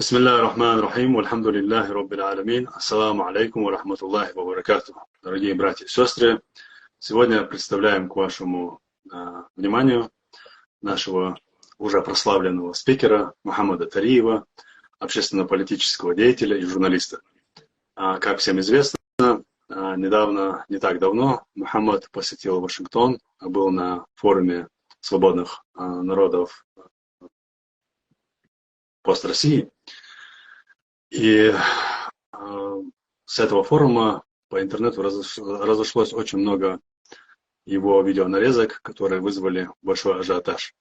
بسم الله الرحمن الرحيم والحمد لله رب العالمين. Ассаламу алейкум ва рахматуллахи ва баракатуху. Дорогие братья и сестры, сегодня представляем к вашему вниманию нашего уже прославленного спикера Мухаммада Тариева, общественно-политического деятеля и журналиста. Как всем известно, недавно, не так давно, Мухаммад посетил Вашингтон, был на форуме свободных народов пост России. И с этого форума по интернету разошлось очень много его видеонарезок, которые вызвали большой ажиотаж.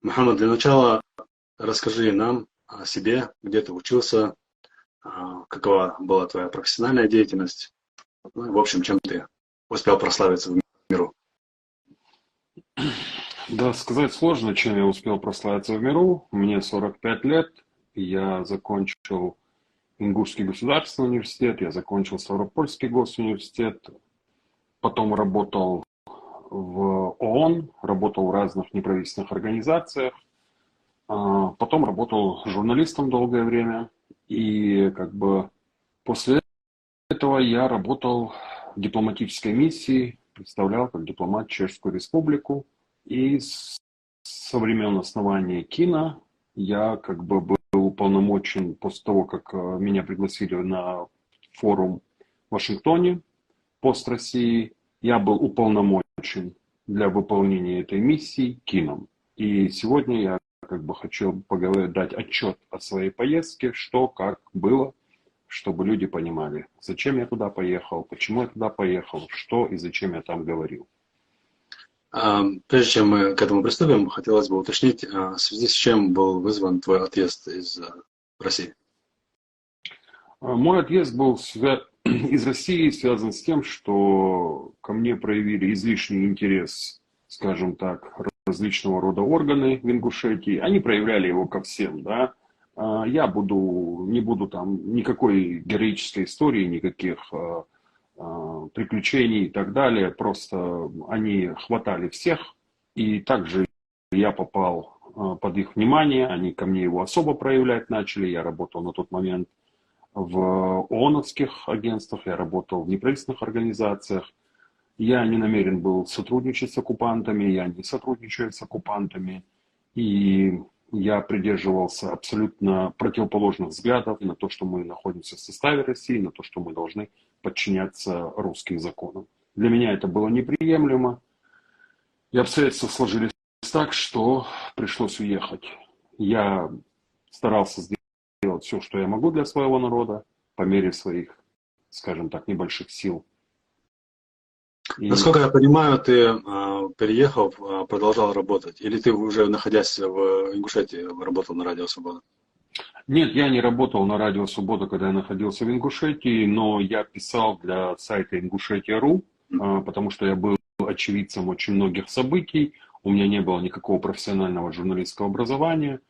Мухаммад, для начала расскажи нам о себе, где ты учился, какова была твоя профессиональная деятельность, в общем, чем ты успел прославиться в миру. Да, сказать сложно, чем я успел прославиться в миру. Мне 45 лет, я закончил Ингушский государственный университет, я закончил Ставропольский госуниверситет, потом работал в ООН, работал в разных неправительственных организациях, потом работал журналистом долгое время, и после этого я работал в дипломатической миссии, представлял как дипломат Чешскую Республику, и со времен основания КИНа я был уполномочен после того, как меня пригласили на форум в Вашингтоне, пост России, я был уполномочен для выполнения этой миссии КИНом. И сегодня я хочу дать отчет о своей поездке, что, как было, чтобы люди понимали, зачем я туда поехал, почему я туда поехал, что и зачем я там говорил. Прежде чем мы к этому приступим, хотелось бы уточнить, в связи с чем был вызван твой отъезд из России? Мой отъезд был из России связан с тем, что ко мне проявили излишний интерес, скажем так, различного рода органы в Ингушетии. Они проявляли его ко всем, да. Я не буду там никакой героической истории, никаких приключений и так далее. Просто они хватали всех, и также я попал под их внимание. Они ко мне его особо проявлять начали. Я работал на тот момент в ООНовских агентствах, я работал в неправительственных организациях. Я не намерен был сотрудничать с оккупантами, я не сотрудничаю с оккупантами. И я придерживался абсолютно противоположных взглядов на то, что мы находимся в составе России, на то, что мы должны подчиняться русским законам. Для меня это было неприемлемо. И обстоятельства сложились так, что пришлось уехать. Я старался сделать все, что я могу для своего народа, по мере своих, скажем так, небольших сил. Насколько я понимаю, ты, переехав, продолжал работать? Или ты уже, находясь в Ингушетии, работал на Радио Свобода? Нет, я не работал на Радио Свобода, когда я находился в Ингушетии, но я писал для сайта Ингушетия.ру, потому что я был очевидцем очень многих событий, у меня не было никакого профессионального журналистского образования,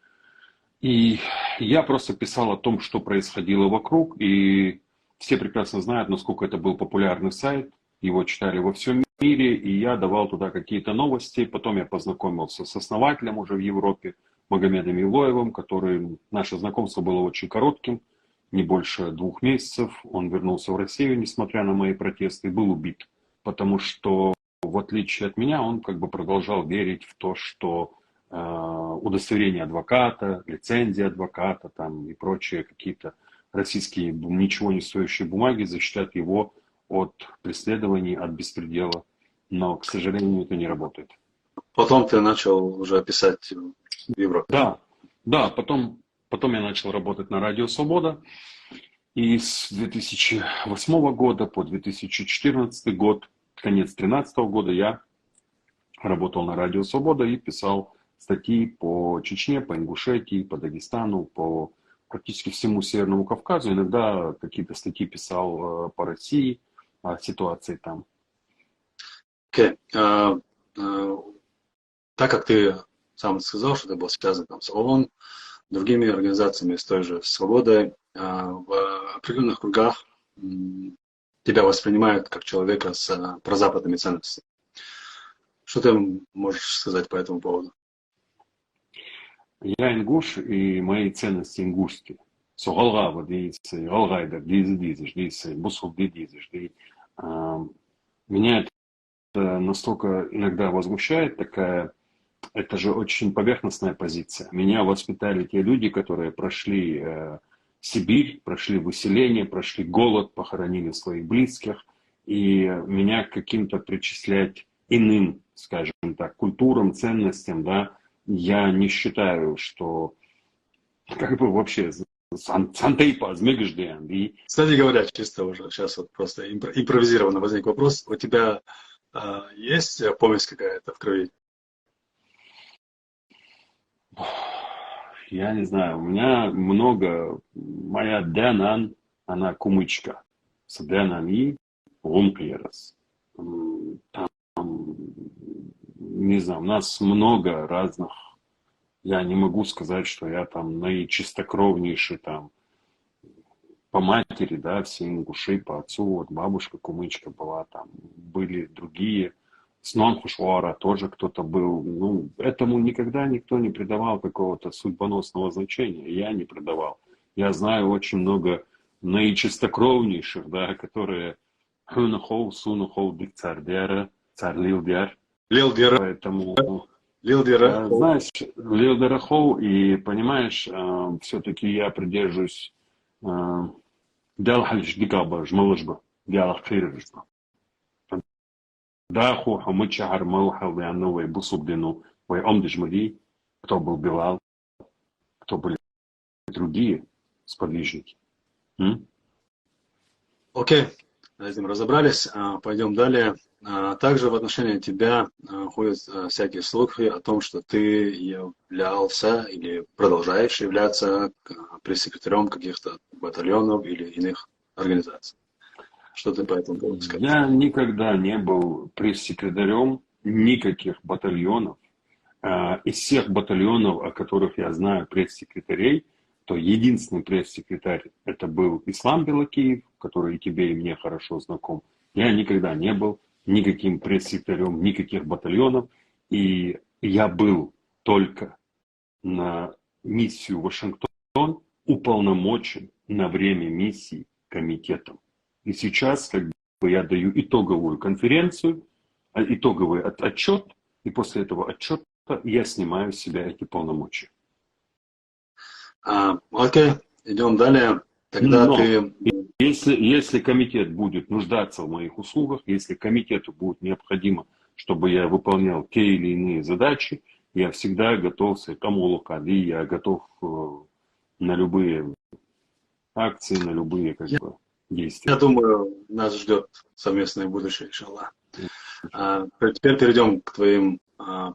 и я просто писал о том, что происходило вокруг, и все прекрасно знают, насколько это был популярный сайт, его читали во всем мире, и я давал туда какие-то новости, потом я познакомился с основателем уже в Европе, Магомедом Илоевым, наше знакомство было очень коротким, не больше 2 месяцев. Он вернулся в Россию, несмотря на мои протесты, и был убит. Потому что, в отличие от меня, он продолжал верить в то, что удостоверение адвоката, лицензия адвоката там, и прочие какие-то российские ничего не стоящие бумаги защитят его от преследований, от беспредела. Но, к сожалению, это не работает. Потом ты начал уже писать в Европе. Да, потом я начал работать на Радио Свобода. И с 2008 года по 2014 год, конец 2013 года я работал на Радио Свобода и писал статьи по Чечне, по Ингушетии, по Дагестану, по практически всему Северному Кавказу. Иногда какие-то статьи писал по России, о ситуации там. Okay. Так как ты сам сказал, что ты был связан там, с ООН, другими организациями, с той же Свободой, в определенных кругах тебя воспринимают как человека с прозападными ценностями. Что ты можешь сказать по этому поводу? Я ингуш, и мои ценности ингушские. Соголга вот дейцы, голгайдер, дейцы, бусул дейзиш, дей. Меня это настолько иногда возмущает, это же очень поверхностная позиция. Меня воспитали те люди, которые прошли Сибирь, прошли выселение, прошли голод, похоронили своих близких, и меня к каким-то причислять иным, скажем так, культурам, ценностям, да, я не считаю, что как бы вообще сантейпа, змегожден, и Кстати говоря, чисто уже сейчас вот просто импровизированно возник вопрос. У тебя есть помесь какая-то в крови? я не знаю, у меня много, моя Дэнан, она кумычка, с Дэнан и Лумкьерас. Там, не знаю, у нас много разных, я не могу сказать, что я там наичистокровнейший там по матери, да, все ингуши, по отцу, вот бабушка кумычка была, там были другие, с Нонхушвара тоже кто-то был. Ну, этому никогда никто не придавал какого-то судьбоносного значения, я не придавал. Я знаю очень много наичистокровнейших, да, которые Хунахов, Сунахов, Дикцардера, Царлилдер, Лилдера, поэтому Лилдера. знаешь, Лилдерахов, и понимаешь, все-таки я придерживаюсь Дялхалиш дикаба, жмалышба, дялахтырыжба. Даху, хамычахар, малхал, вяновый, бусубдину, вай омдыжмади, кто был Билал, кто были другие сподвижники. Окей, с этим разобрались. Пойдем далее. Также в отношении тебя ходят всякие слухи о том, что ты являлся или продолжаешь являться пресс-секретарем каких-то батальонов или иных организаций. Что ты по этому поводу скажешь? Я никогда не был пресс-секретарем никаких батальонов. Из всех батальонов, о которых я знаю пресс-секретарей, то единственный пресс-секретарь это был Ислам Белакиев, который и тебе, и мне хорошо знаком. Я никогда не был никаким пресс-секретарем никаких батальонов. И я был только на миссию в Вашингтон уполномочен на время миссии комитетом. И сейчас как бы я даю итоговую конференцию, итоговый отчет, и после этого отчета я снимаю с себя эти полномочия. Окей, идем далее. Тогда Но ты... если комитет будет нуждаться в моих услугах, если комитету будет необходимо, чтобы я выполнял те или иные задачи, я всегда готов с Камулукади, я готов на любые акции, на любые как бы, действия. Я думаю, нас ждет совместное будущее, иншаллах. Теперь перейдем к твоим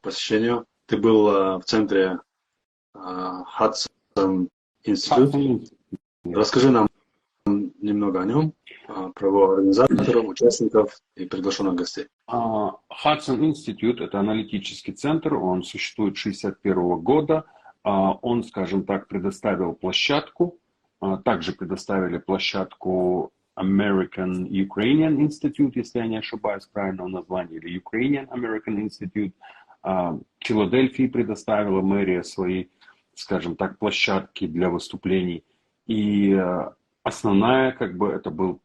посещению. Ты был в центре Hudson Institute. Расскажи нам немного о нем, про его организаторов, участников и приглашенных гостей. Hudson Institute – это аналитический центр, он существует с 1961 года. Он, скажем так, предоставил площадку, также предоставили площадку American Ukrainian Institute, если я не ошибаюсь правильного названия, или Ukrainian American Institute. В Филадельфии предоставила мэрия свои, скажем так, площадки для выступлений. И основная, как бы, это был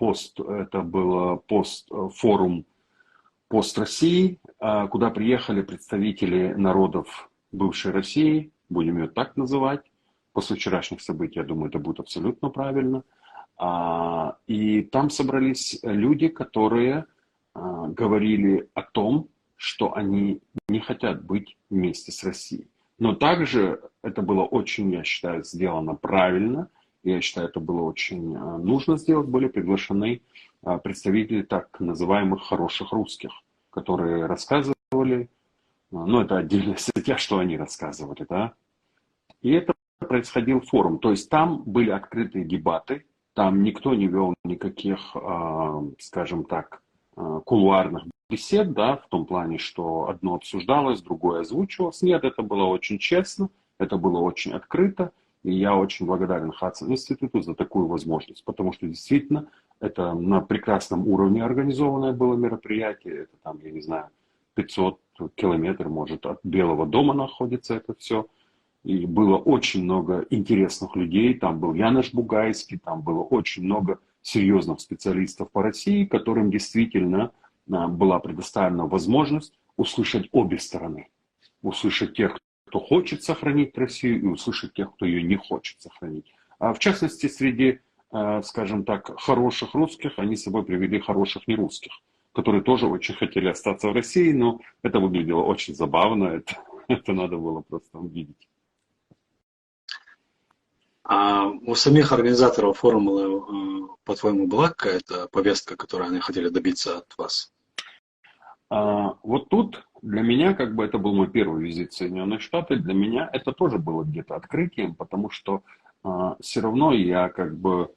форум пост России, куда приехали представители народов бывшей России, будем ее так называть. После вчерашних событий, я думаю, это будет абсолютно правильно. И там собрались люди, которые говорили о том, что они не хотят быть вместе с Россией. Но также это было очень, я считаю, сделано правильно. Я считаю, это было очень нужно сделать. Были приглашены представители так называемых хороших русских, которые рассказывали, ну это отдельная статья, что они рассказывали, да. И это происходил форум. То есть там были открытые дебаты, там никто не вел никаких, скажем так, кулуарных бесед, да, в том плане, что одно обсуждалось, другое озвучивалось. Нет, это было очень честно, это было очень открыто, и я очень благодарен Hudson институту за такую возможность, потому что действительно это на прекрасном уровне организованное было мероприятие, это там, я не знаю, 500 километров, может, от Белого дома находится это все. И было очень много интересных людей. Там был Янош Бугайский, там было очень много серьезных специалистов по России, которым действительно была предоставлена возможность услышать обе стороны. Услышать тех, кто хочет сохранить Россию, и услышать тех, кто ее не хочет сохранить. А в частности, среди, скажем так, хороших русских, они с собой привели хороших нерусских, которые тоже очень хотели остаться в России, но это выглядело очень забавно, это надо было просто увидеть. А у самих организаторов формулы, по-твоему, была какая-то повестка, которую они хотели добиться от вас? Вот тут для меня, как бы это был мой первый визит в Соединенные Штаты, для меня это тоже было где-то открытием, потому что все равно я как бы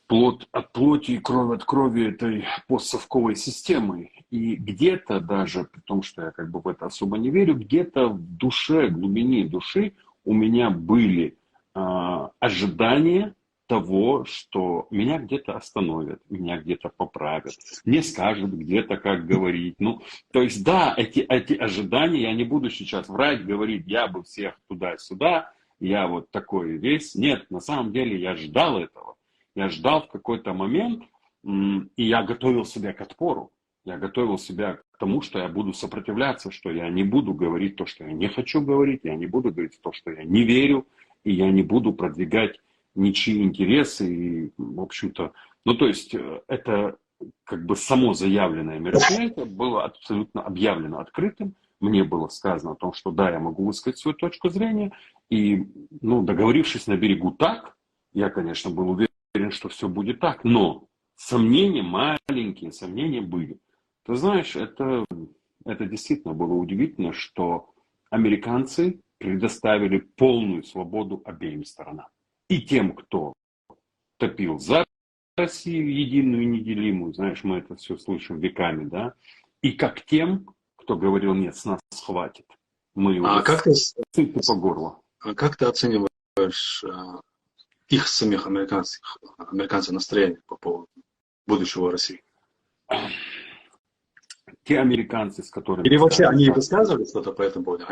плод от плоти и кровь от крови этой постсовковой системы. И где-то даже, при том, что я как бы в это особо не верю, где-то в душе, глубине души у меня были ожидания того, что меня где-то остановят, меня где-то поправят, мне скажут где-то, как говорить. Ну, то есть, да, эти ожидания, я не буду сейчас врать, говорить, я бы всех туда-сюда, я вот такой весь. Нет, на самом деле я ждал этого. Я ждал в какой-то момент, и я готовил себя к отпору. Я готовил себя к тому, что я буду сопротивляться, что я не буду говорить то, что я не хочу говорить, я не буду говорить то, что я не верю, и я не буду продвигать ничьи интересы. И, в общем-то, ну, то есть, это как бы само заявленное мероприятие было абсолютно объявлено открытым. Мне было сказано о том, что да, я могу высказать свою точку зрения. И, ну, договорившись на берегу так, я, конечно, был уверен, что все будет так, но сомнения, маленькие сомнения были. Ты знаешь, это действительно было удивительно, что американцы предоставили полную свободу обеим сторонам. И тем, кто топил за Россию единую и неделимую, знаешь, мы это все слышим веками, да, и как тем, кто говорил, нет, с нас хватит, мы А уже как ты, сыты по горло. как ты оцениваешь их самих американцев настроение по поводу будущего России? Те американцы, с которыми, Или вообще скажем они так, высказывали что-то по этому поводу?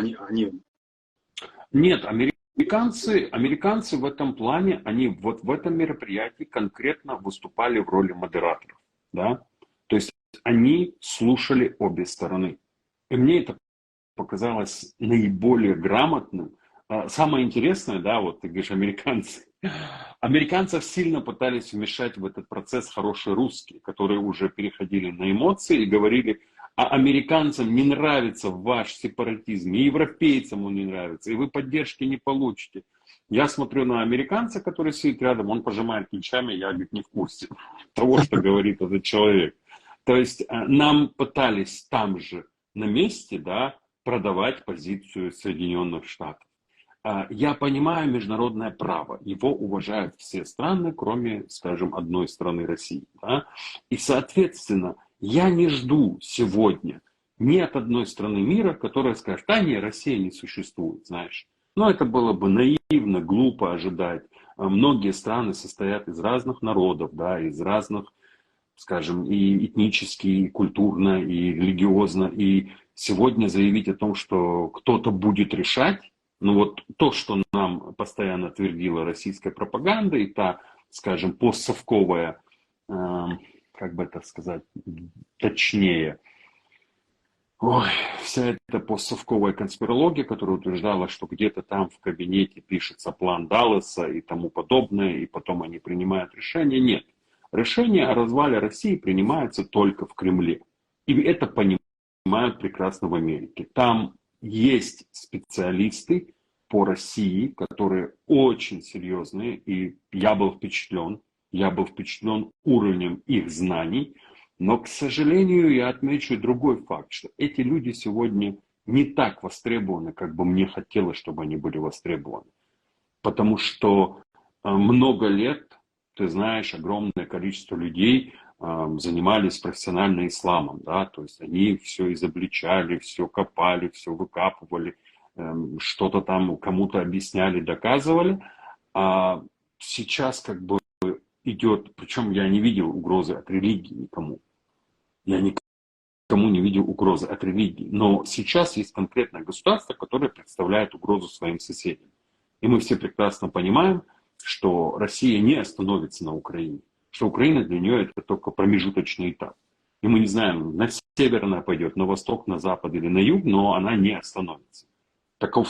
нет, американцы в этом плане, они вот в этом мероприятии конкретно выступали в роли модераторов, да, то есть они слушали обе стороны. И мне это показалось наиболее грамотным. Самое интересное, да, вот ты говоришь, американцы. Американцев сильно пытались вмешать в этот процесс хорошие русские, которые уже переходили на эмоции и говорили, а американцам не нравится ваш сепаратизм, и европейцам он не нравится, и вы поддержки не получите. Я смотрю на американца, который сидит рядом, он пожимает плечами, я, говорит, не в курсе того, что говорит этот человек. То есть нам пытались там же на месте, да, продавать позицию Соединенных Штатов. Я понимаю международное право, его уважают все страны, кроме, скажем, одной страны России. Да? И, соответственно, я не жду сегодня ни от одной страны мира, которая скажет, да не, Россия не существует, знаешь. Но это было бы наивно, глупо ожидать. Многие страны состоят из разных народов, да, из разных, скажем, и этнически, и культурно, и религиозно. И сегодня заявить о том, что кто-то будет решать, ну вот то, что нам постоянно твердила российская пропаганда, и та, скажем, постсовковая, как бы это сказать, точнее, вся эта постсовковая конспирология, которая утверждала, что где-то там в кабинете пишется план Даллеса и тому подобное, и потом они принимают решение. Нет. Решение о развале России принимается только в Кремле. И это понимают прекрасно в Америке. Там есть специалисты по России, которые очень серьезные, и я был впечатлен уровнем их знаний. Но, к сожалению, я отмечу другой факт, что эти люди сегодня не так востребованы, как бы мне хотелось, чтобы они были востребованы. Потому что много лет, ты знаешь, огромное количество людей занимались профессионально исламом, да, то есть они все изобличали, все копали, все выкапывали, что-то там кому-то объясняли, доказывали. А сейчас как бы идет, причем я не видел угрозы от религии никому. Я никому не видел угрозы от религии. Но сейчас есть конкретное государство, которое представляет угрозу своим соседям. И мы все прекрасно понимаем, что Россия не остановится на Украине, что Украина для нее это только промежуточный этап. И мы не знаем, на север она пойдет, на восток, на запад или на юг, но она не остановится. Таков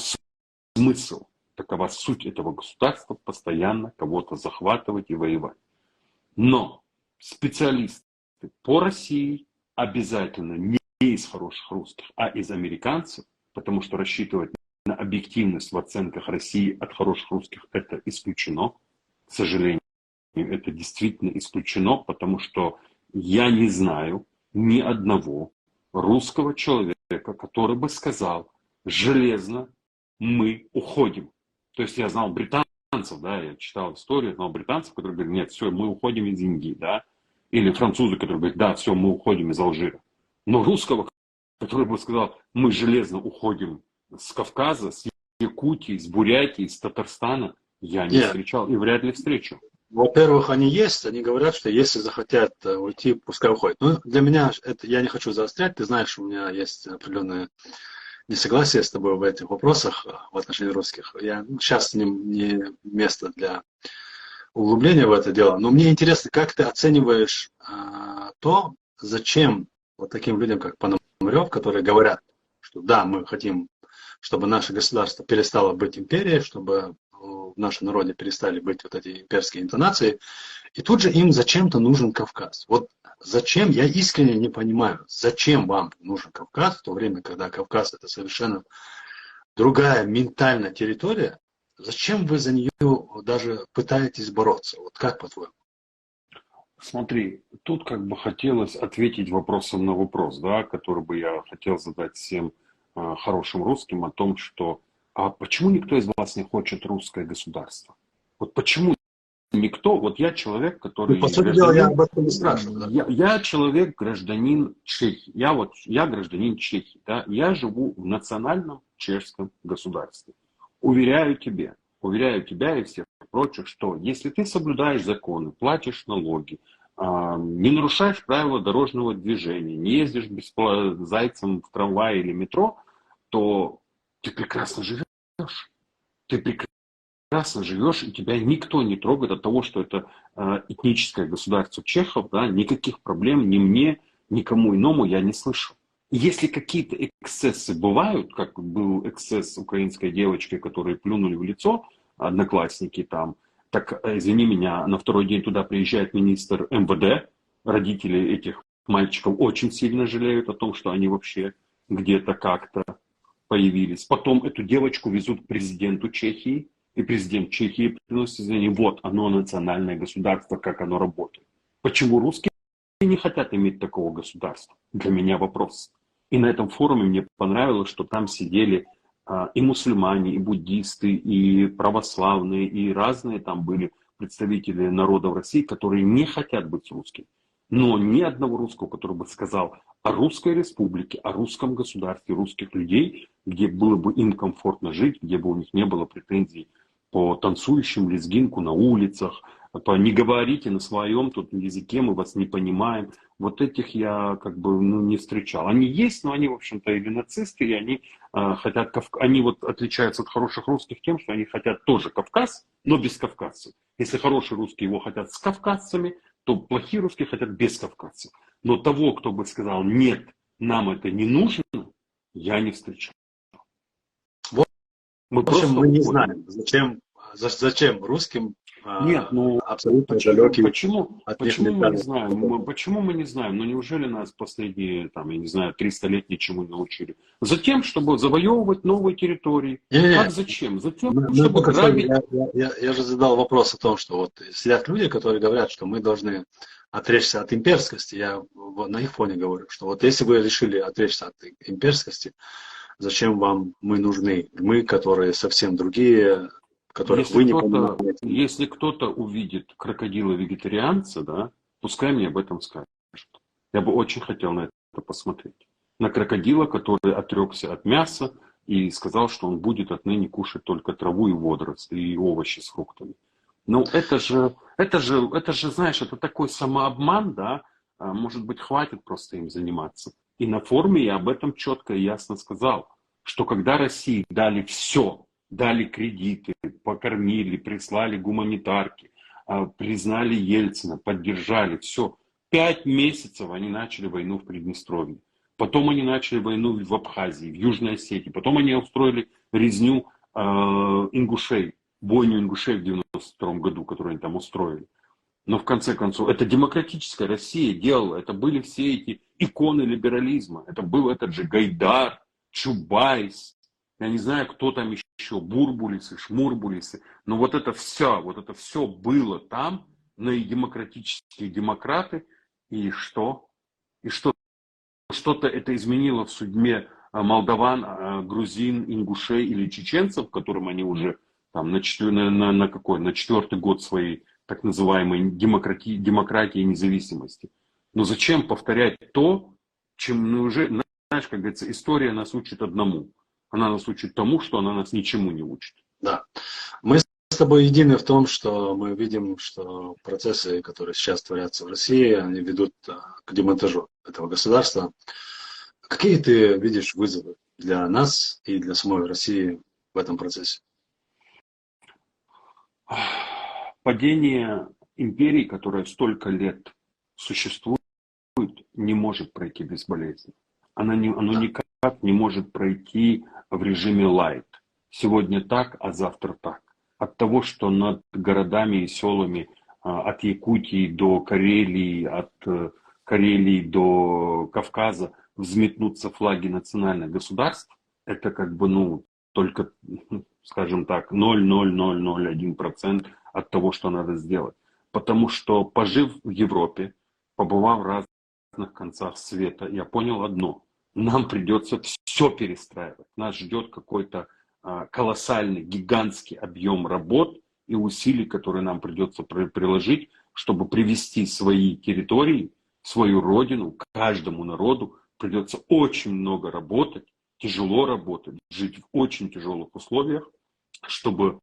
смысл, такова суть этого государства, постоянно кого-то захватывать и воевать. Но специалисты по России обязательно не из хороших русских, а из американцев, потому что рассчитывать на объективность в оценках России от хороших русских это исключено. К сожалению, это действительно исключено, потому что я не знаю ни одного русского человека, который бы сказал железно: мы уходим. То есть я знал британцев, да, я читал историю, знал британцев, которые говорят: нет, все, мы уходим из Индии, да, или французы, которые говорят: да, все, мы уходим из Алжира. Но русского, который бы сказал: мы железно уходим с Кавказа, с Якутии, с Бурятии, с Татарстана, я не встречал и вряд ли встречу. Во-первых, они есть, они говорят, что если захотят уйти, пускай уходят. Но для меня, это я не хочу заострять, ты знаешь, у меня есть определенное несогласие с тобой в этих вопросах в отношении русских. Сейчас не место для углубления в это дело, но мне интересно, как ты оцениваешь то, зачем вот таким людям, как Пономарев, которые говорят, что да, мы хотим, чтобы наше государство перестало быть империей, чтобы в нашем народе перестали быть вот эти имперские интонации, и тут же им зачем-то нужен Кавказ. Вот зачем, я искренне не понимаю, зачем вам нужен Кавказ, в то время, когда Кавказ это совершенно другая ментальная территория, зачем вы за нее даже пытаетесь бороться? Вот как по-твоему? Смотри, тут как бы хотелось ответить вопросом на вопрос, да, который бы я хотел задать всем хорошим русским о том, что а почему никто из вас не хочет русское государство? Вот почему никто? Вот я человек, который... По сути дела, я об этом не спрашиваю. Да? Я человек, гражданин Чехии. Я гражданин Чехии. Да? Я живу в национальном чешском государстве. Уверяю тебя и всех прочих, что если ты соблюдаешь законы, платишь налоги, не нарушаешь правила дорожного движения, не ездишь зайцем в трамвае или метро, то ты прекрасно живешь. Ты прекрасно живешь, и тебя никто не трогает от того, что это этническое государство чехов, да, никаких проблем ни мне, никому иному я не слышал. Если какие-то эксцессы бывают, как был эксцесс с украинской девочкой, которые плюнули в лицо, одноклассники там, так, извини меня, на второй день туда приезжает министр МВД, родители этих мальчиков очень сильно жалеют о том, что они вообще где-то как-то появились. Потом эту девочку везут к президенту Чехии, и президент Чехии приносит извинения. Вот оно, национальное государство, как оно работает. Почему русские не хотят иметь такого государства? Для меня вопрос. И на этом форуме мне понравилось, что там сидели и мусульмане, и буддисты, и православные, и разные там были представители народов России, которые не хотят быть русскими. Но ни одного русского, который бы сказал о русской республике, о русском государстве, русских людей, где было бы им комфортно жить, где бы у них не было претензий по танцующим лезгинку на улицах, по не говорите на своем тут языке, мы вас не понимаем. Вот этих я как бы не встречал. Они есть, но они, в общем-то, или нацисты, и они хотят они вот отличаются от хороших русских тем, что они хотят тоже Кавказ, но без кавказцев. Если хорошие русские его хотят с кавказцами, то плохие русские хотят без кавказцев. Но того, кто бы сказал: нет, нам это не нужно, я не встречал. Вот, в общем, мы не знаем, зачем русским абсолютно далекий от них мы не знаем? Почему мы не знаем? Ну неужели нас последние, там, я не знаю, 300 лет ничему не научили? Затем, чтобы завоевывать новые территории. Как зачем? Затем, чтобы грабить... Я же задал вопрос о том, что вот сидят люди, которые говорят, что мы должны отречься от имперскости. Я на их фоне говорю, что вот если вы решили отречься от имперскости, зачем вам мы нужны? Мы, которые совсем другие, которых если вы не понимаете. Если кто-то увидит крокодила-вегетарианца, да, пускай мне об этом скажет. Я бы очень хотел на это посмотреть. На крокодила, который отрекся от мяса и сказал, что он будет отныне кушать только траву и водоросли, и овощи с фруктами. Ну, это же, знаешь, это такой самообман, да, может быть, хватит просто им заниматься. И на форуме я об этом четко и ясно сказал, что когда России дали все, дали кредиты, покормили, прислали гуманитарки, признали Ельцина, поддержали, все. 5 месяцев они начали войну в Приднестровье. Потом они начали войну в Абхазии, в Южной Осетии. Потом они устроили резню ингушей, бойню ингушей в 92 году, которую они там устроили. Но в конце концов, это демократическая Россия делала. Это были все эти иконы либерализма. Это был этот же Гайдар, Чубайс. Я не знаю, кто там еще, Бурбулисы, Шмурбулисы. Но вот это все было там, на и демократические демократы. И что? И что? Что-то это изменило в судьбе молдаван, грузин, ингушей или чеченцев, которым они уже там, на четвертый год своей так называемой демократии и независимости. Но зачем повторять то, чем мы уже, знаешь, как говорится, история нас учит одному. Она нас учит тому, что она нас ничему не учит. Да. Мы с тобой едины в том, что мы видим, что процессы, которые сейчас творятся в России, они ведут к демонтажу этого государства. Какие ты видишь вызовы для нас и для самой России в этом процессе? Падение империи, которая столько лет существует, не может пройти безболезненно. Оно никак не может пройти в режиме лайт. Сегодня так, а завтра так. От того, что над городами и селами от Якутии до Карелии, от Карелии до Кавказа взметнутся флаги национальных государств, это как бы, только, скажем так, 0,0001% от того, что надо сделать. Потому что, пожив в Европе, побывав в разных концах света, я понял одно. Нам придется все перестраивать. Нас ждет какой-то колоссальный, гигантский объем работ и усилий, которые нам придется приложить, чтобы привести свои территории, свою родину, каждому народу придется очень много работать, тяжело работать, жить в очень тяжелых условиях, чтобы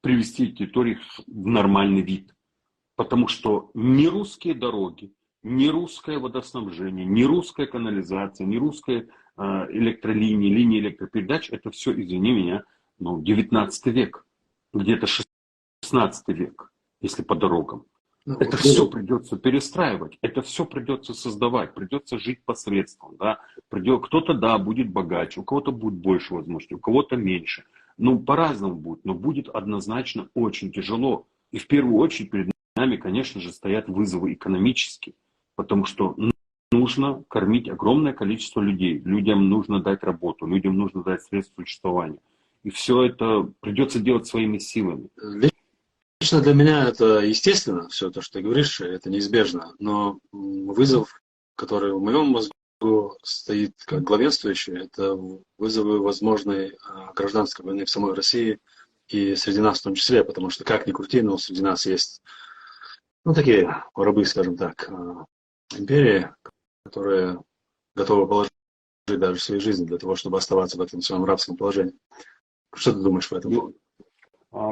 привести территории в нормальный вид. Потому что ни русские дороги, ни русское водоснабжение, ни русская канализация, ни русская электролинии, линии электропередач, это все, извини меня, 19 век, где-то 16 век, если по дорогам. Это все придется перестраивать, это все придется создавать, придется жить посредством. Да? Кто-то, да, будет богаче, у кого-то будет больше возможностей, у кого-то меньше. По-разному будет, но будет однозначно очень тяжело. И в первую очередь перед нами, конечно же, стоят вызовы экономические, потому что нужно кормить огромное количество людей. Людям нужно дать работу, людям нужно дать средства существования. И все это придется делать своими силами. Лично для меня это естественно, все то, что ты говоришь, это неизбежно. Но вызов, который в моем мозгу стоит как главенствующий, это вызовы возможной гражданской войны в самой России и среди нас в том числе, потому что, как ни крути, но среди нас есть такие рабы, скажем так, империи, которые готовы положить даже свои жизни для того, чтобы оставаться в этом своем рабском положении. Что ты думаешь по этому поводу?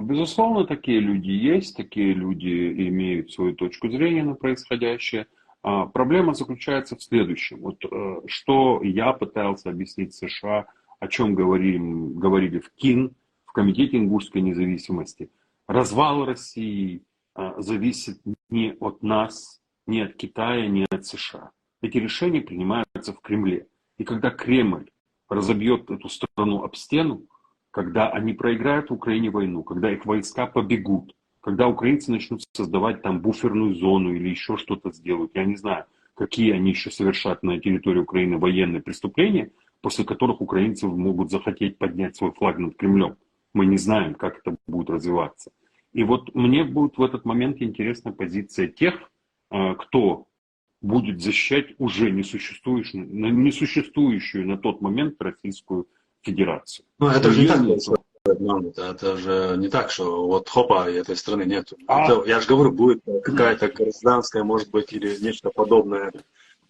Безусловно, такие люди есть, такие люди имеют свою точку зрения на происходящее. Проблема заключается в следующем. Что я пытался объяснить США, о чем говорили в КИН, в Комитете ингушской независимости. Развал России зависит не от нас, не от Китая, не от США. Эти решения принимаются в Кремле. И когда Кремль разобьет эту страну об стену, когда они проиграют в Украине войну, когда их войска побегут, когда украинцы начнут создавать там буферную зону или еще что-то сделают, я не знаю, какие они еще совершат на территории Украины военные преступления, после которых украинцы могут захотеть поднять свой флаг над Кремлем. Мы не знаем, как это будет развиваться. И мне будет в этот момент интересна позиция тех, кто будет защищать уже несуществующую на тот момент Российскую Федерацию. Это же не так. Это же не так, что хопа, и этой страны нету. Я же говорю, будет какая-то гражданская, может быть, или нечто подобное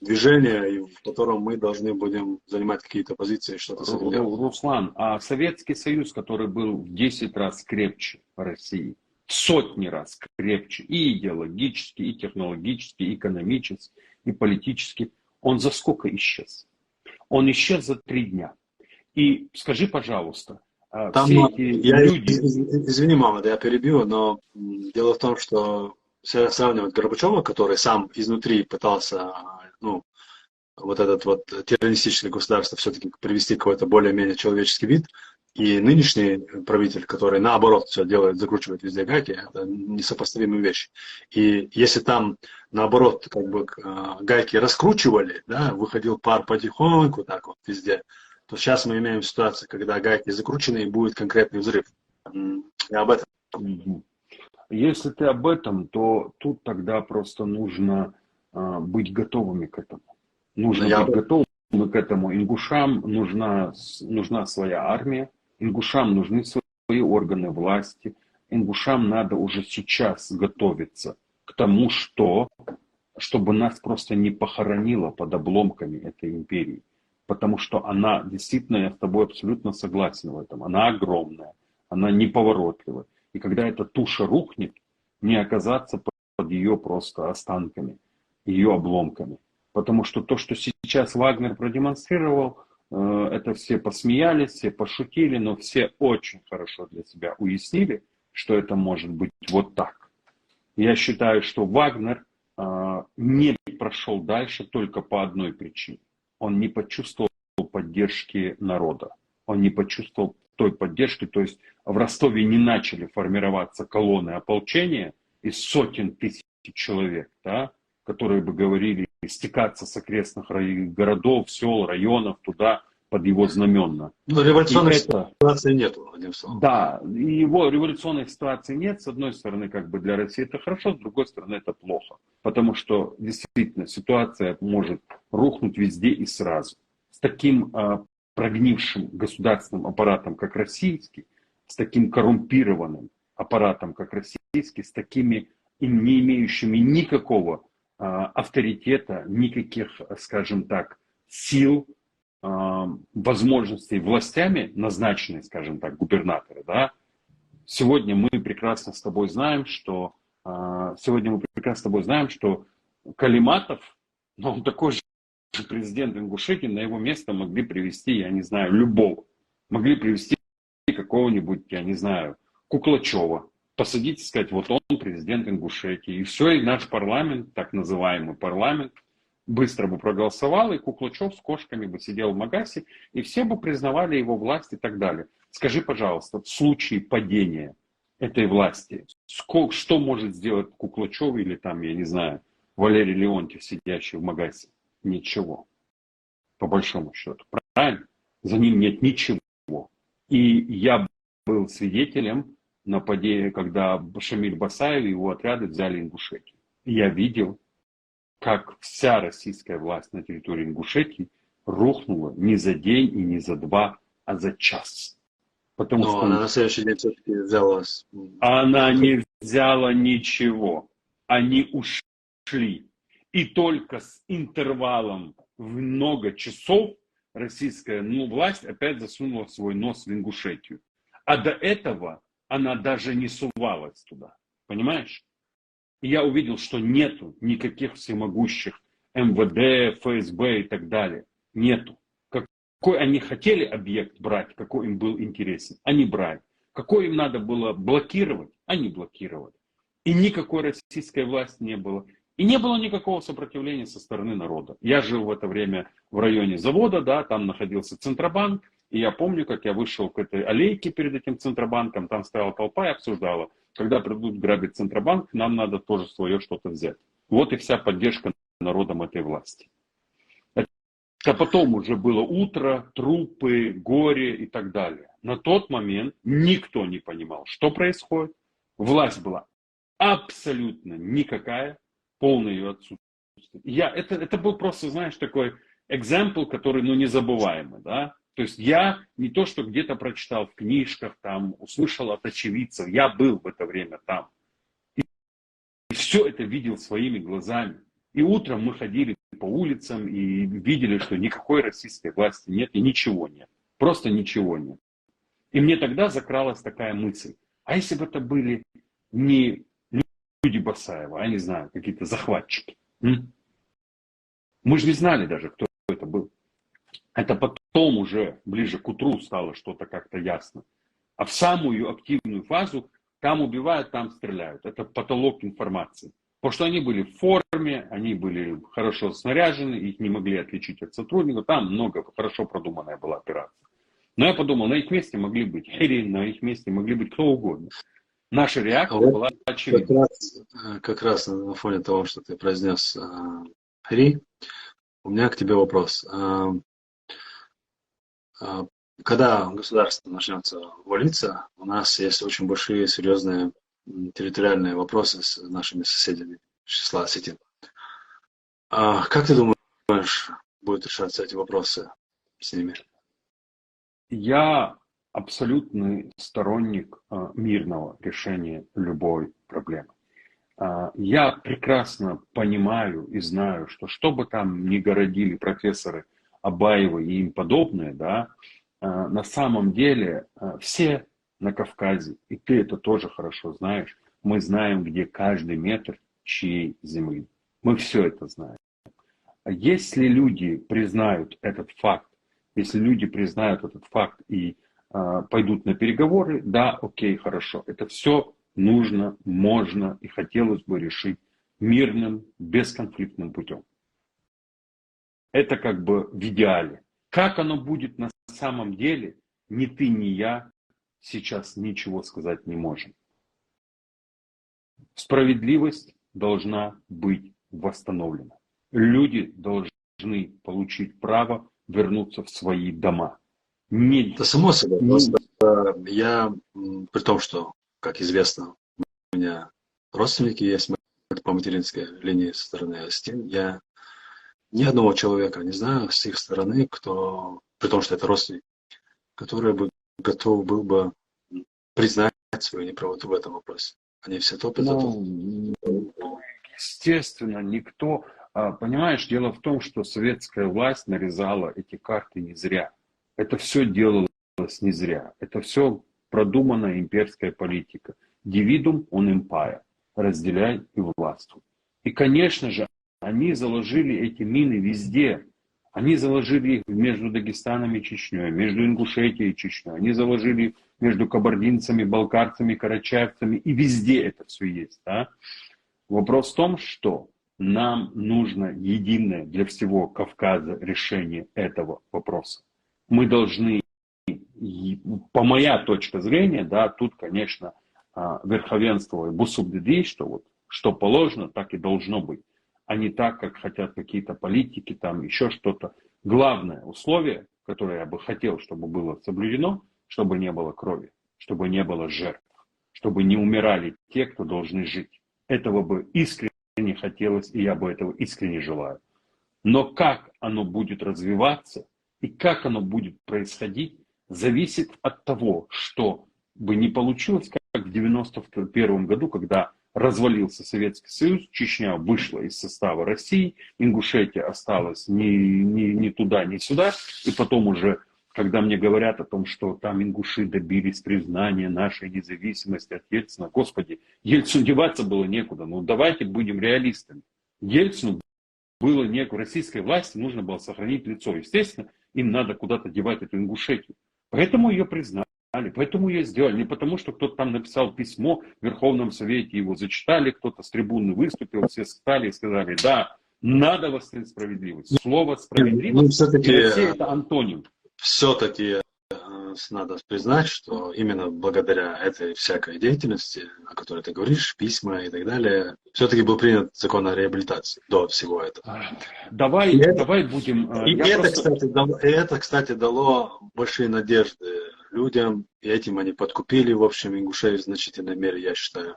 движение, в котором мы должны будем занимать какие-то позиции, что-то с этим делать. Руслан, а Советский Союз, который был в 10 раз крепче России, в сотни раз крепче и идеологически, и технологически, и экономически, и политически, Он за сколько исчез? Он исчез за 3 дня. И скажи, пожалуйста, Там, все эти люди... извини, мама, да я перебью, но дело в том, что если сравнивать Горбачева, который сам изнутри пытался, ну, вот этот вот террористическое государство все-таки привести в какой-то более-менее человеческий вид, и нынешний правитель, который наоборот все делает, закручивает везде гайки, это несопоставимые вещи. И если там наоборот как бы гайки раскручивали, да, выходил пар потихоньку так вот везде, то сейчас мы имеем ситуацию, когда гайки закручены и будет конкретный взрыв. Я об этом. Если ты об этом, то тут тогда просто нужно быть готовыми к этому. Нужно быть готовыми к этому. Ингушам нужна своя армия, ингушам нужны свои органы власти, ингушам надо уже сейчас готовиться к тому, чтобы нас просто не похоронило под обломками этой империи. Потому что она, действительно, я с тобой абсолютно согласен в этом, она огромная, она неповоротливая. И когда эта туша рухнет, не оказаться под ее просто останками, ее обломками. Потому что то, что сейчас Вагнер продемонстрировал, это все посмеялись, все пошутили, но все очень хорошо для себя уяснили, что это может быть вот так. Я считаю, что Вагнер не прошел дальше только по одной причине. Он не почувствовал поддержки народа. Он не почувствовал той поддержки, то есть в Ростове не начали формироваться колонны ополчения из сотен тысяч человек, да, которые бы говорили стекаться с окрестных городов, сел, районов туда под его знамена. Ну, революционной ситуации нету, одним словом. Да, его революционной ситуации нет. С одной стороны, как бы для России это хорошо, с другой стороны, это плохо. Потому что действительно ситуация может рухнуть везде и сразу. С таким прогнившим государственным аппаратом, как российский, с таким коррумпированным аппаратом, как российский, с такими не имеющими никакого авторитета, никаких, скажем так, сил, возможностей властями, назначенные, скажем так, губернаторы, да, сегодня мы прекрасно с тобой знаем, что Калиматов, но он такой же президент Ингушетии, на его место могли привести, я не знаю, любого. Могли привести какого-нибудь, я не знаю, Куклачева. Посадить и сказать, вот он президент Ингушетии. И все, и наш парламент, так называемый парламент, быстро бы проголосовал, и Куклачев с кошками бы сидел в Магасе, и все бы признавали его власть и так далее. Скажи, пожалуйста, в случае падения этой власти, что может сделать Куклачев или там, я не знаю, Валерий Леонтьев, сидящий в Магасе? Ничего. По большому счету. Правильно? За ним нет ничего. И я был свидетелем нападения, когда Шамиль Басаев и его отряды взяли Ингушетию. И я видел, как вся российская власть на территории Ингушетии рухнула не за день и не за два, а за час. Потому Но что она на следующий день все-таки взяла... Она не взяла ничего. Они ушли. И только с интервалом в много часов российская власть опять засунула свой нос в Ингушетию. А до этого она даже не сувалась туда. Понимаешь? И я увидел, что нету никаких всемогущих МВД, ФСБ и так далее. Нету. Какой они хотели объект брать, какой им был интересен, они брали. Какой им надо было блокировать, они блокировали. И никакой российской власти не было. И не было никакого сопротивления со стороны народа. Я жил в это время в районе завода, да, там находился Центробанк. И я помню, как я вышел к этой аллейке перед этим Центробанком, там стояла толпа и обсуждала, когда придут грабить Центробанк, нам надо тоже свое что-то взять. Вот и вся поддержка народом этой власти. А потом уже было утро, трупы, горе и так далее. На тот момент никто не понимал, что происходит. Власть была абсолютно никакая, полное ее отсутствие. Это был просто, знаешь, такой экземпл, который, незабываемый, да. То есть я не то, что где-то прочитал в книжках, там, услышал от очевидцев, я был в это время там. И все это видел своими глазами. И утром мы ходили по улицам и видели, что никакой российской власти нет и ничего нет. Просто ничего нет. И мне тогда закралась такая мысль. А если бы это были не люди Басаева, я не знаю, какие-то захватчики? Мы же не знали даже, кто это был. Это потом уже, ближе к утру, стало что-то как-то ясно. А в самую активную фазу там убивают, там стреляют. Это потолок информации. Потому что они были в форме, они были хорошо снаряжены, их не могли отличить от сотрудников. Там много, хорошо продуманная была операция. Но я подумал, на их месте могли быть Херри, на их месте могли быть кто угодно. Наша А реакция вот была как очевидна. раз, как раз на фоне того, что ты произнес Хри, у меня к тебе вопрос. А, Когда государство начнется валиться, у нас есть очень большие, серьезные территориальные вопросы с нашими соседями из числа осетин. Как ты думаешь, будут решаться эти вопросы с ними? Я абсолютный сторонник мирного решения любой проблемы. Я прекрасно понимаю и знаю, что бы там ни городили профессоры Абаевы и им подобные, да, на самом деле все на Кавказе, и ты это тоже хорошо знаешь, мы знаем, где каждый метр чьей земли. Мы все это знаем. Если люди признают этот факт, если люди признают этот факт и пойдут на переговоры, да, окей, хорошо. Это все нужно, можно и хотелось бы решить мирным, бесконфликтным путем. Это как бы в идеале. Как оно будет на самом деле, ни ты, ни я сейчас ничего сказать не можем. Справедливость должна быть восстановлена. Люди должны получить право вернуться в свои дома. Это само собой. Просто я, при том, что, как известно, у меня родственники есть по материнской линии со стороны осетин, я ни одного человека не знаю с их стороны, кто, при том, что это родственник, который бы готов был бы признать свою неправоту в этом вопросе. Они все топят за то. Естественно, никто... Понимаешь, дело в том, что советская власть нарезала эти карты не зря. Это все делалось не зря. Это все продуманная имперская политика. Dividum un impera. Разделяй и властвуй. И, конечно же, они заложили эти мины везде. Они заложили их между Дагестаном и Чечней, между Ингушетией и Чечней. Они заложили между кабардинцами, балкарцами, карачаевцами. И везде это все есть. Да? Вопрос в том, что нам нужно единое для всего Кавказа решение этого вопроса. Мы должны, по моя точка зрения, да, тут, конечно, верховенство бусубдидей, что вот что положено, так и должно быть, а не так, как хотят какие-то политики, там еще что-то. Главное условие, которое я бы хотел, чтобы было соблюдено, чтобы не было крови, чтобы не было жертв, чтобы не умирали те, кто должны жить. Этого бы искренне хотелось, и я бы этого искренне желаю. Но как оно будет развиваться и как оно будет происходить, зависит от того, что бы не получилось, как в 1991 году, когда развалился Советский Союз, Чечня вышла из состава России, Ингушетия осталась ни туда, ни сюда, и потом уже, когда мне говорят о том, что там ингуши добились признания нашей независимости от Ельцина, господи, Ельцину деваться было некуда, ну давайте будем реалистами. Ельцину было некуда, российской власти нужно было сохранить лицо. Естественно, им надо куда-то девать эту Ингушетию. Поэтому ее признали, поэтому ее сделали. Не потому, что кто-то там написал письмо в Верховном Совете, его зачитали, кто-то с трибуны выступил, все встали и сказали, да, надо восстановить справедливость. Слово справедливость все-таки, и Россия это антоним. Все-таки надо признать, что именно благодаря этой всякой деятельности, о которой ты говоришь, письма и так далее, все-таки был принят закон о реабилитации до всего этого. Давай будем... Это, кстати, дало большие надежды людям, и этим они подкупили, в общем, ингушей в значительной мере, я считаю.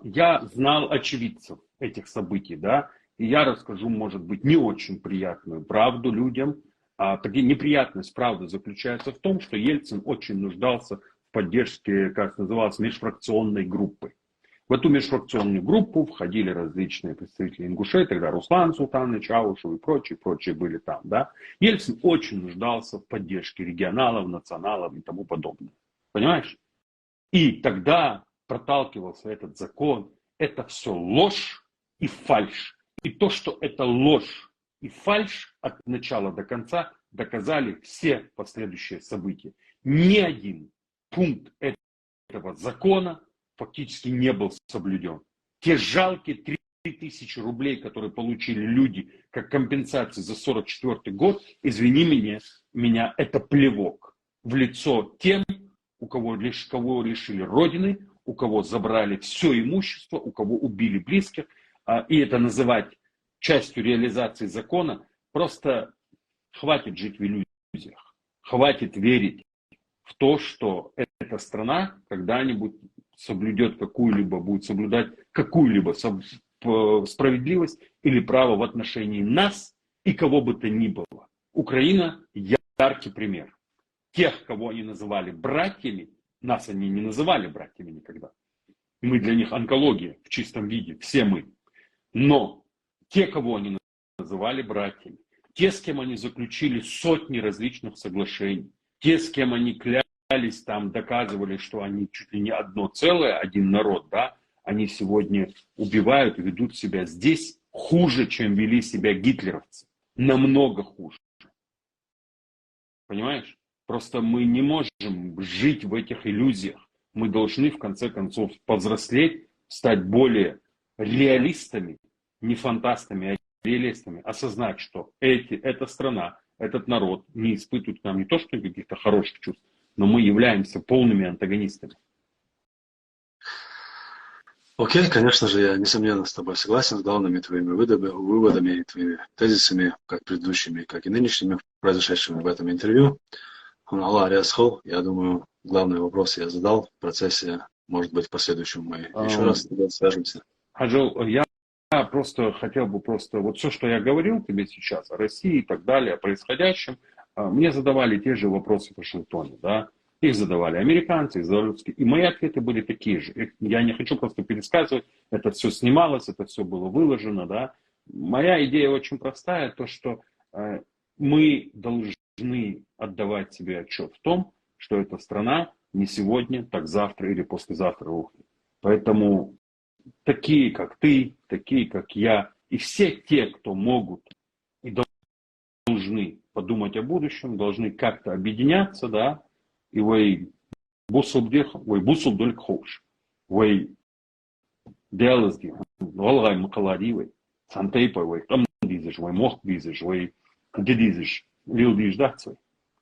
Я знал очевидцев этих событий, да, и я расскажу, может быть, не очень приятную правду людям. Неприятность, правда, заключается в том, что Ельцин очень нуждался в поддержке, как называлось, межфракционной группы. В эту межфракционную группу входили различные представители Ингушетии, тогда Руслан Султанович, Чаушев и прочие были там, да. Ельцин очень нуждался в поддержке регионалов, националов и тому подобное. Понимаешь? И тогда проталкивался этот закон. Это все ложь и фальшь. И то, что это ложь и фальшь от начала до конца доказали все последующие события. Ни один пункт этого закона фактически не был соблюден. Те жалкие 3000 рублей, которые получили люди как компенсации за 1944 год, извини меня, это плевок в лицо тем, кого лишили родины, у кого забрали все имущество, у кого убили близких. И это называть частью реализации закона, просто хватит жить в иллюзиях, хватит верить в то, что эта страна когда-нибудь соблюдет какую-либо, будет соблюдать какую-либо справедливость или право в отношении нас и кого бы то ни было. Украина яркий пример. Тех, кого они называли братьями, нас они не называли братьями никогда. Мы для них онкология в чистом виде, все мы. Но те, кого они называли братьями, те, с кем они заключили сотни различных соглашений, те, с кем они клялись, там, доказывали, что они чуть ли не одно целое, один народ, да, они сегодня убивают и ведут себя здесь хуже, чем вели себя гитлеровцы. Намного хуже. Понимаешь? Просто мы не можем жить в этих иллюзиях. Мы должны, в конце концов, повзрослеть, стать более реалистами, не фантастами, а реалистами, осознать, что эта страна, этот народ не испытывают к нам не то что каких-то хороших чувств, но мы являемся полными антагонистами. Окей, конечно же, я несомненно с тобой согласен с главными твоими выводами и твоими тезисами, как предыдущими, как и нынешними, произошедшими в этом интервью. Аллах Рясхол, я думаю, главный вопрос я задал в процессе, может быть, в последующем мы еще раз с тобой свяжемся. Хаджол, я просто хотел бы вот все, что я говорил тебе сейчас о России и так далее, о происходящем, мне задавали те же вопросы в Вашингтоне, да, их задавали американцы, их задавали русские, и мои ответы были такие же. Я не хочу просто пересказывать, это все снималось, это все было выложено, да. Моя идея очень простая, то, что мы должны отдавать себе отчет в том, что эта страна не сегодня, так завтра или послезавтра рухнет. Поэтому такие, как ты, такие, как я, и все те, кто могут и должны подумать о будущем, должны как-то объединяться, да, и вы бусул дольк хоуш, вы делазги, волгай макаладивый, сантейпой, вы там дизиш, вы мох дизиш, вы где дизиш, лил диждаться.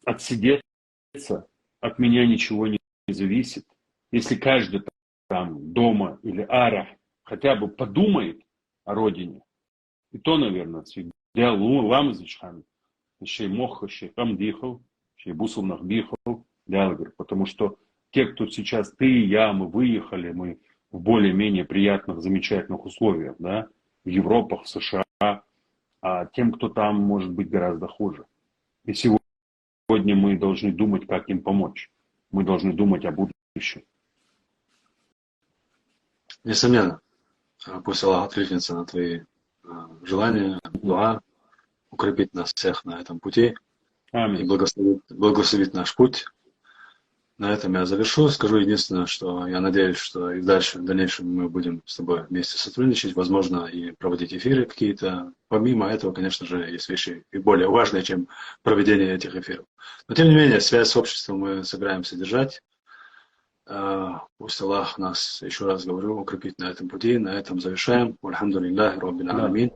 Отсидеться от меня ничего не зависит. Если каждый там дома или ара хотя бы подумает о родине, и то, наверное, делал ламазичхан, еще и мох, еще и там дихал, еще и бусулнах дихал, потому что те, кто сейчас ты и я, мы выехали, мы в более-менее приятных, замечательных условиях, да, в Европах, в США, а тем, кто там, может быть гораздо хуже. И сегодня мы должны думать, как им помочь. Мы должны думать о будущем. Несомненно. Пусть Аллах откликнется на твои желания, дуа, укрепит нас всех на этом пути. Аминь. И благословит наш путь. На этом я завершу. Скажу единственное, что я надеюсь, что и дальше, в дальнейшем мы будем с тобой вместе сотрудничать, возможно, и проводить эфиры какие-то. Помимо этого, конечно же, есть вещи и более важные, чем проведение этих эфиров. Но, тем не менее, связь с обществом мы собираемся держать. Пусть Аллах нас, еще раз говорю, укрепит на этом пути. На этом завершаем. Альхамдулиллахи Раббил Аламин.